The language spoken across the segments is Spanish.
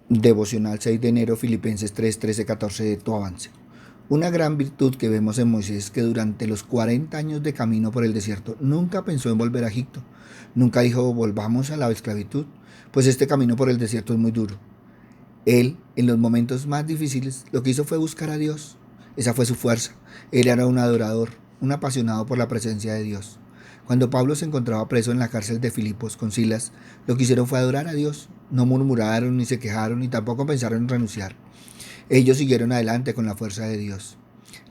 Devocional 6 de enero, Filipenses 3, 13, 14 de tu avance. Una gran virtud que vemos en Moisés es que durante los 40 años de camino por el desierto nunca pensó en volver a Egipto. Nunca dijo volvamos a la esclavitud, pues este camino por el desierto es muy duro. Él, en los momentos más difíciles, lo que hizo fue buscar a Dios. Esa fue su fuerza. Él era un adorador, un apasionado por la presencia de Dios. Cuando Pablo se encontraba preso en la cárcel de Filipos con Silas, lo que hicieron fue adorar a Dios. No murmuraron, ni se quejaron, ni tampoco pensaron en renunciar. Ellos siguieron adelante con la fuerza de Dios.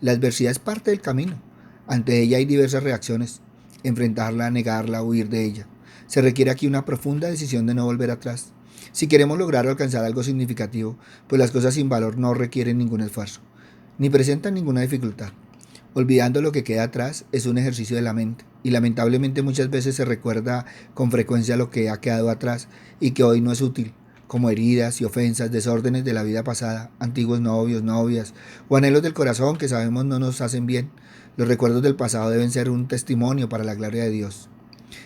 La adversidad es parte del camino. Ante ella hay diversas reacciones: enfrentarla, negarla, huir de ella. Se requiere aquí una profunda decisión de no volver atrás. Si queremos lograr alcanzar algo significativo, pues las cosas sin valor no requieren ningún esfuerzo, ni presentan ninguna dificultad. Olvidando lo que queda atrás es un ejercicio de la mente, y lamentablemente muchas veces se recuerda con frecuencia lo que ha quedado atrás y que hoy no es útil, como heridas y ofensas, desórdenes de la vida pasada, antiguos novios, novias o anhelos del corazón que sabemos no nos hacen bien. Los recuerdos del pasado deben ser un testimonio para la gloria de Dios.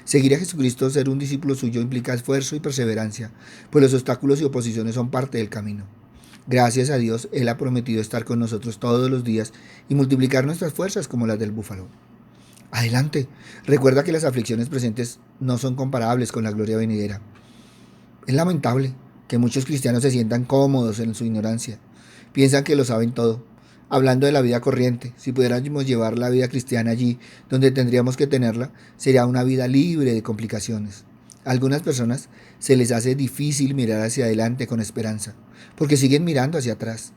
Seguir a Jesucristo, ser un discípulo suyo, implica esfuerzo y perseverancia, pues los obstáculos y oposiciones son parte del camino. Gracias a Dios, Él ha prometido estar con nosotros todos los días y multiplicar nuestras fuerzas como las del búfalo. Adelante, recuerda que las aflicciones presentes no son comparables con la gloria venidera. Es lamentable que muchos cristianos se sientan cómodos en su ignorancia. Piensan que lo saben todo. Hablando de la vida corriente, si pudiéramos llevar la vida cristiana allí donde tendríamos que tenerla, sería una vida libre de complicaciones. A algunas personas se les hace difícil mirar hacia adelante con esperanza, porque siguen mirando hacia atrás.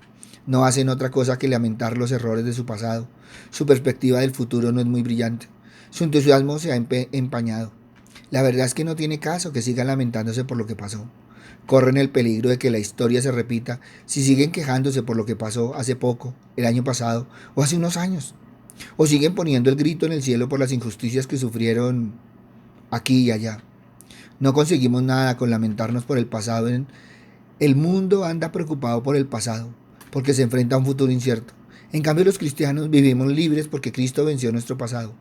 No hacen otra cosa que lamentar los errores de su pasado. Su perspectiva del futuro no es muy brillante. Su entusiasmo se ha empañado. La verdad es que no tiene caso que sigan lamentándose por lo que pasó. Corren el peligro de que la historia se repita si siguen quejándose por lo que pasó hace poco, el año pasado o hace unos años. O siguen poniendo el grito en el cielo por las injusticias que sufrieron aquí y allá. No conseguimos nada con lamentarnos por el pasado. El mundo anda preocupado por el pasado, porque se enfrenta a un futuro incierto. En cambio, los cristianos vivimos libres porque Cristo venció nuestro pasado.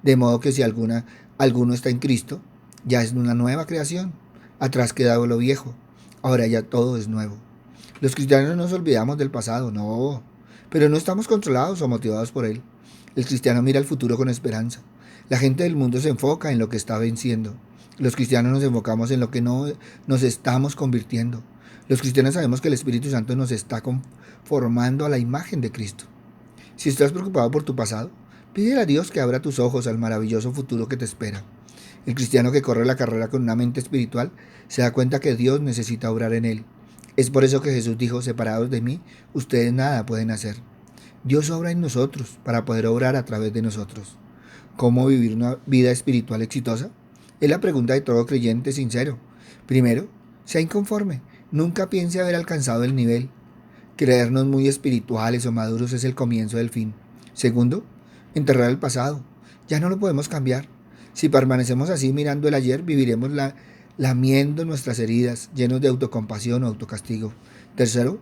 De modo que si alguno está en Cristo, ya es una nueva creación. Atrás quedaba lo viejo, ahora ya todo es nuevo. Los cristianos no nos olvidamos del pasado, no, pero no estamos controlados o motivados por él. El cristiano mira al futuro con esperanza. La gente del mundo se enfoca en lo que está venciendo. Los cristianos nos enfocamos en lo que no nos estamos convirtiendo. Los cristianos sabemos que el Espíritu Santo nos está conformando a la imagen de Cristo. Si estás preocupado por tu pasado, pídele a Dios que abra tus ojos al maravilloso futuro que te espera. El cristiano que corre la carrera con una mente espiritual se da cuenta que Dios necesita obrar en él. Es por eso que Jesús dijo: separados de mí, ustedes nada pueden hacer. Dios obra en nosotros para poder obrar a través de nosotros. ¿Cómo vivir una vida espiritual exitosa? Es la pregunta de todo creyente sincero. Primero, sea inconforme. Nunca piense haber alcanzado el nivel. Creernos muy espirituales o maduros es el comienzo del fin. Segundo, enterrar el pasado. Ya no lo podemos cambiar. Si permanecemos así mirando el ayer, viviremos lamiendo nuestras heridas, llenos de autocompasión o autocastigo. Tercero,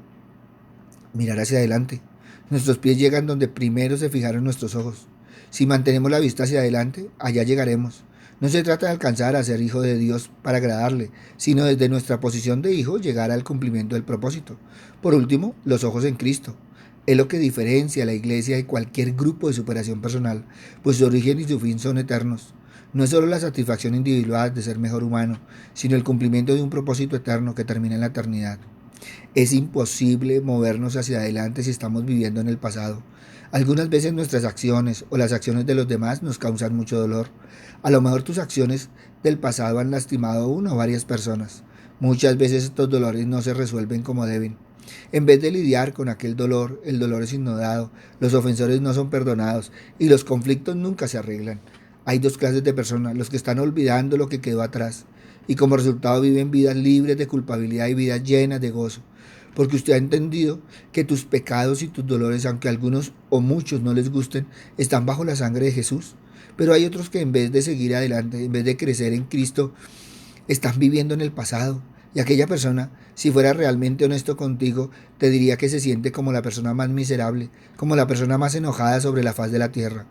mirar hacia adelante. Nuestros pies llegan donde primero se fijaron nuestros ojos. Si mantenemos la vista hacia adelante, allá llegaremos. No se trata de alcanzar a ser hijo de Dios para agradarle, sino desde nuestra posición de hijo llegar al cumplimiento del propósito. Por último, los ojos en Cristo. Es lo que diferencia a la iglesia de cualquier grupo de superación personal, pues su origen y su fin son eternos. No es solo la satisfacción individual de ser mejor humano, sino el cumplimiento de un propósito eterno que termina en la eternidad. Es imposible movernos hacia adelante si estamos viviendo en el pasado. Algunas veces nuestras acciones o las acciones de los demás nos causan mucho dolor. A lo mejor tus acciones del pasado han lastimado a una o varias personas. Muchas veces estos dolores no se resuelven como deben. En vez de lidiar con aquel dolor, el dolor es ignorado, los ofensores no son perdonados y los conflictos nunca se arreglan. Hay dos clases de personas: los que están olvidando lo que quedó atrás y como resultado viven vidas libres de culpabilidad y vidas llenas de gozo, porque usted ha entendido que tus pecados y tus dolores, aunque a algunos o muchos no les gusten, están bajo la sangre de Jesús. Pero hay otros que en vez de seguir adelante, en vez de crecer en Cristo, están viviendo en el pasado. Y aquella persona, si fuera realmente honesto contigo, te diría que se siente como la persona más miserable, como la persona más enojada sobre la faz de la tierra.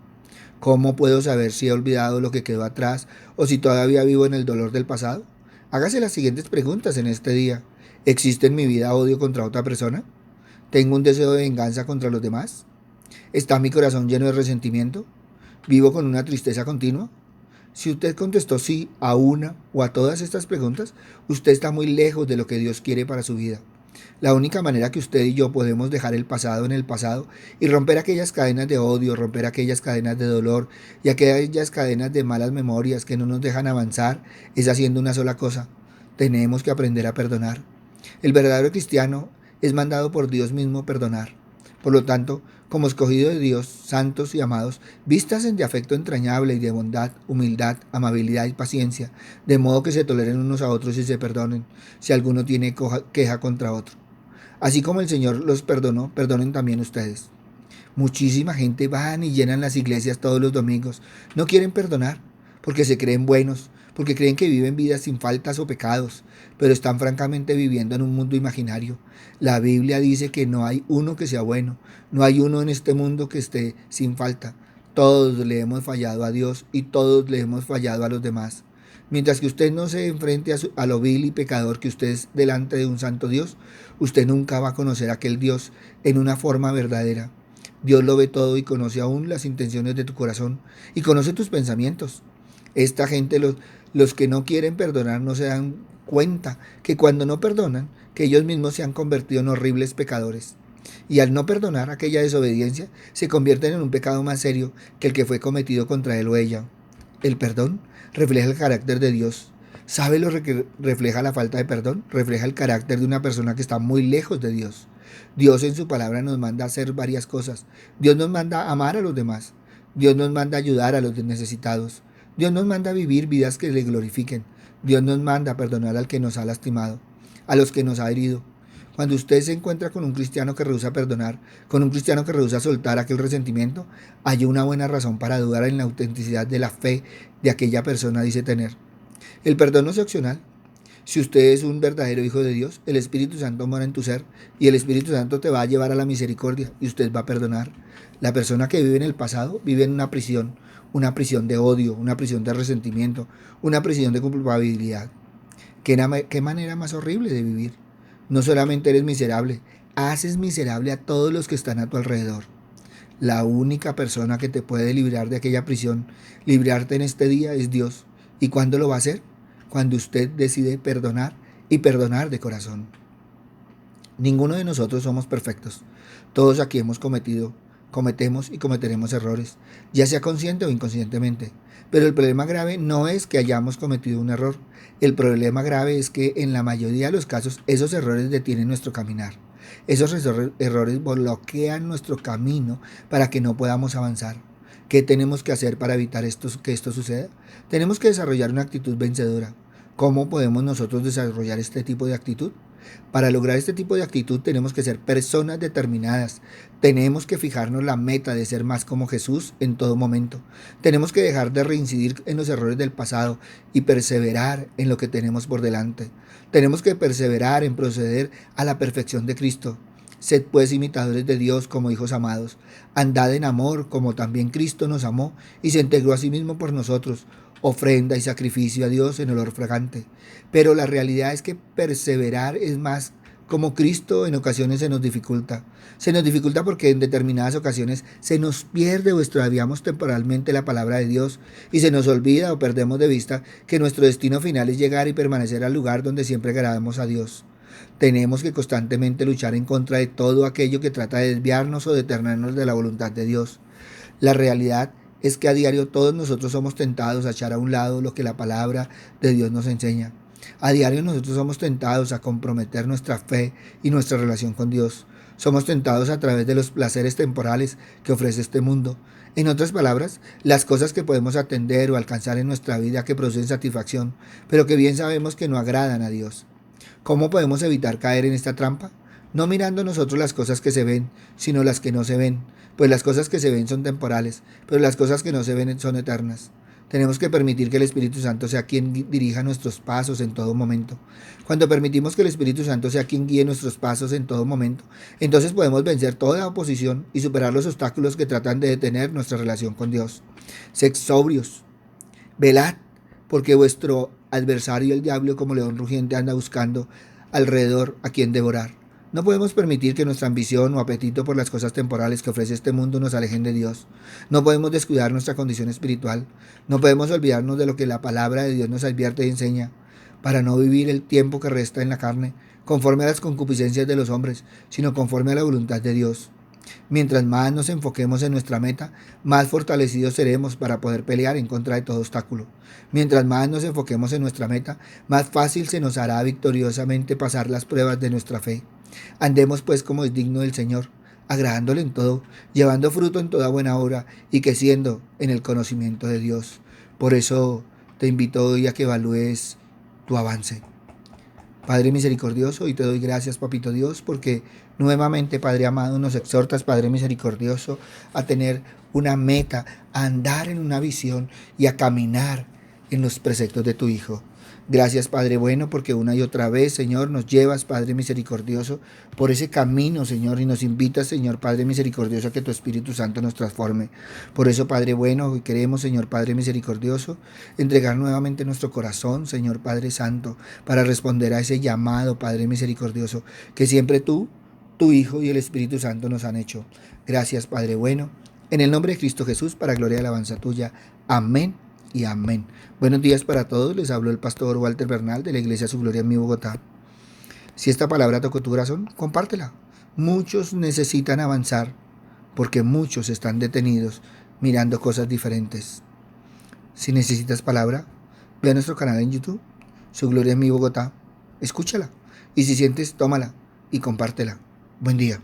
¿Cómo puedo saber si he olvidado lo que quedó atrás o si todavía vivo en el dolor del pasado? Hágase las siguientes preguntas en este día. ¿Existe en mi vida odio contra otra persona? ¿Tengo un deseo de venganza contra los demás? ¿Está mi corazón lleno de resentimiento? ¿Vivo con una tristeza continua? Si usted contestó sí a una o a todas estas preguntas, usted está muy lejos de lo que Dios quiere para su vida. La única manera que usted y yo podemos dejar el pasado en el pasado y romper aquellas cadenas de odio, romper aquellas cadenas de dolor y aquellas cadenas de malas memorias que no nos dejan avanzar es haciendo una sola cosa. Tenemos que aprender a perdonar. El verdadero cristiano es mandado por Dios mismo perdonar. Por lo tanto, como escogido de Dios, santos y amados, vístanse de afecto entrañable y de bondad, humildad, amabilidad y paciencia, de modo que se toleren unos a otros y se perdonen, si alguno tiene queja contra otro. Así como el Señor los perdonó, perdonen también ustedes. Muchísima gente van y llenan las iglesias todos los domingos. No quieren perdonar porque se creen buenos, porque creen que viven vidas sin faltas o pecados, pero están francamente viviendo en un mundo imaginario. La Biblia dice que no hay uno que sea bueno, no hay uno en este mundo que esté sin falta. Todos le hemos fallado a Dios y todos le hemos fallado a los demás. Mientras que usted no se enfrente a lo vil y pecador que usted es delante de un santo Dios, usted nunca va a conocer a aquel Dios en una forma verdadera. Dios lo ve todo y conoce aún las intenciones de tu corazón y conoce tus pensamientos. Esta gente, los que no quieren perdonar, no se dan cuenta que cuando no perdonan, que ellos mismos se han convertido en horribles pecadores. Y al no perdonar aquella desobediencia, se convierten en un pecado más serio que el que fue cometido contra él o ella. El perdón refleja el carácter de Dios. ¿Sabe lo que refleja la falta de perdón? Refleja el carácter de una persona que está muy lejos de Dios. Dios en su palabra nos manda a hacer varias cosas. Dios nos manda a amar a los demás. Dios nos manda a ayudar a los necesitados. Dios nos manda a vivir vidas que le glorifiquen. Dios nos manda a perdonar al que nos ha lastimado, a los que nos ha herido. Cuando usted se encuentra con un cristiano que rehúsa perdonar, con un cristiano que rehúsa soltar aquel resentimiento, hay una buena razón para dudar en la autenticidad de la fe de aquella persona dice tener. El perdón no es opcional. Si usted es un verdadero hijo de Dios, el Espíritu Santo mora en tu ser y el Espíritu Santo te va a llevar a la misericordia y usted va a perdonar. La persona que vive en el pasado vive en una prisión de odio, una prisión de resentimiento, una prisión de culpabilidad. ¿Qué manera más horrible de vivir? No solamente eres miserable, haces miserable a todos los que están a tu alrededor. La única persona que te puede librar de aquella prisión, librarte en este día, es Dios. ¿Y cuándo lo va a hacer? Cuando usted decide perdonar y perdonar de corazón. Ninguno de nosotros somos perfectos. Todos aquí cometemos y cometeremos errores, ya sea consciente o inconscientemente. Pero el problema grave no es que hayamos cometido un error. El problema grave es que en la mayoría de los casos esos errores detienen nuestro caminar. Esos errores bloquean nuestro camino para que no podamos avanzar. ¿Qué tenemos que hacer para evitar que esto suceda? Tenemos que desarrollar una actitud vencedora. ¿Cómo podemos nosotros desarrollar este tipo de actitud? Para lograr este tipo de actitud tenemos que ser personas determinadas. Tenemos que fijarnos la meta de ser más como Jesús en todo momento. Tenemos que dejar de reincidir en los errores del pasado y perseverar en lo que tenemos por delante. Tenemos que perseverar en proceder a la perfección de Cristo. Sed pues imitadores de Dios como hijos amados. Andad en amor como también Cristo nos amó y se entregó a sí mismo por nosotros, ofrenda y sacrificio a Dios en olor fragante. Pero la realidad es que perseverar es más como Cristo en ocasiones se nos dificulta. Se nos dificulta porque en determinadas ocasiones se nos pierde o extraviamos temporalmente la palabra de Dios y se nos olvida o perdemos de vista que nuestro destino final es llegar y permanecer al lugar donde siempre agradamos a Dios. Tenemos que constantemente luchar en contra de todo aquello que trata de desviarnos o detenernos de la voluntad de Dios. La realidad es que a diario todos nosotros somos tentados a echar a un lado lo que la palabra de Dios nos enseña. A diario nosotros somos tentados a comprometer nuestra fe y nuestra relación con Dios. Somos tentados a través de los placeres temporales que ofrece este mundo. En otras palabras, las cosas que podemos atender o alcanzar en nuestra vida que producen satisfacción, pero que bien sabemos que no agradan a Dios. ¿Cómo podemos evitar caer en esta trampa? No mirando nosotros las cosas que se ven, sino las que no se ven, pues las cosas que se ven son temporales, pero las cosas que no se ven son eternas. Tenemos que permitir que el Espíritu Santo sea quien dirija nuestros pasos en todo momento. Cuando permitimos que el Espíritu Santo sea quien guíe nuestros pasos en todo momento, entonces podemos vencer toda oposición y superar los obstáculos que tratan de detener nuestra relación con Dios. Sed sobrios, velad, porque vuestro adversario el diablo como león rugiente anda buscando alrededor a quien devorar. No podemos permitir que nuestra ambición o apetito por las cosas temporales que ofrece este mundo nos alejen de Dios. No podemos descuidar nuestra condición espiritual. No podemos olvidarnos de lo que la palabra de Dios nos advierte y enseña, para no vivir el tiempo que resta en la carne, conforme a las concupiscencias de los hombres, sino conforme a la voluntad de Dios. Mientras más nos enfoquemos en nuestra meta, más fortalecidos seremos para poder pelear en contra de todo obstáculo. Mientras más nos enfoquemos en nuestra meta, más fácil se nos hará victoriosamente pasar las pruebas de nuestra fe. Andemos pues como es digno del Señor, agradándole en todo, llevando fruto en toda buena obra y creciendo en el conocimiento de Dios. Por eso te invito hoy a que evalúes tu avance. Padre misericordioso, y te doy gracias, Papito Dios, porque nuevamente, Padre amado, nos exhortas, Padre misericordioso, a tener una meta, a andar en una visión y a caminar en los preceptos de tu Hijo. Gracias, Padre bueno, porque una y otra vez, Señor, nos llevas, Padre misericordioso, por ese camino, Señor, y nos invitas, Señor, Padre misericordioso, a que tu Espíritu Santo nos transforme. Por eso, Padre bueno, hoy queremos, Señor, Padre misericordioso, entregar nuevamente nuestro corazón, Señor, Padre Santo, para responder a ese llamado, Padre misericordioso, que siempre tú, tu Hijo y el Espíritu Santo nos han hecho. Gracias, Padre bueno, en el nombre de Cristo Jesús, para gloria y alabanza tuya. Amén y amén. Buenos días para todos, les habló el pastor Walter Bernal de la Iglesia Su Gloria en mi Bogotá. Si esta palabra tocó tu corazón, compártela. Muchos necesitan avanzar porque muchos están detenidos mirando cosas diferentes. Si necesitas palabra, ve a nuestro canal en YouTube, Su Gloria en mi Bogotá, escúchala y si sientes, tómala y compártela. Buen día.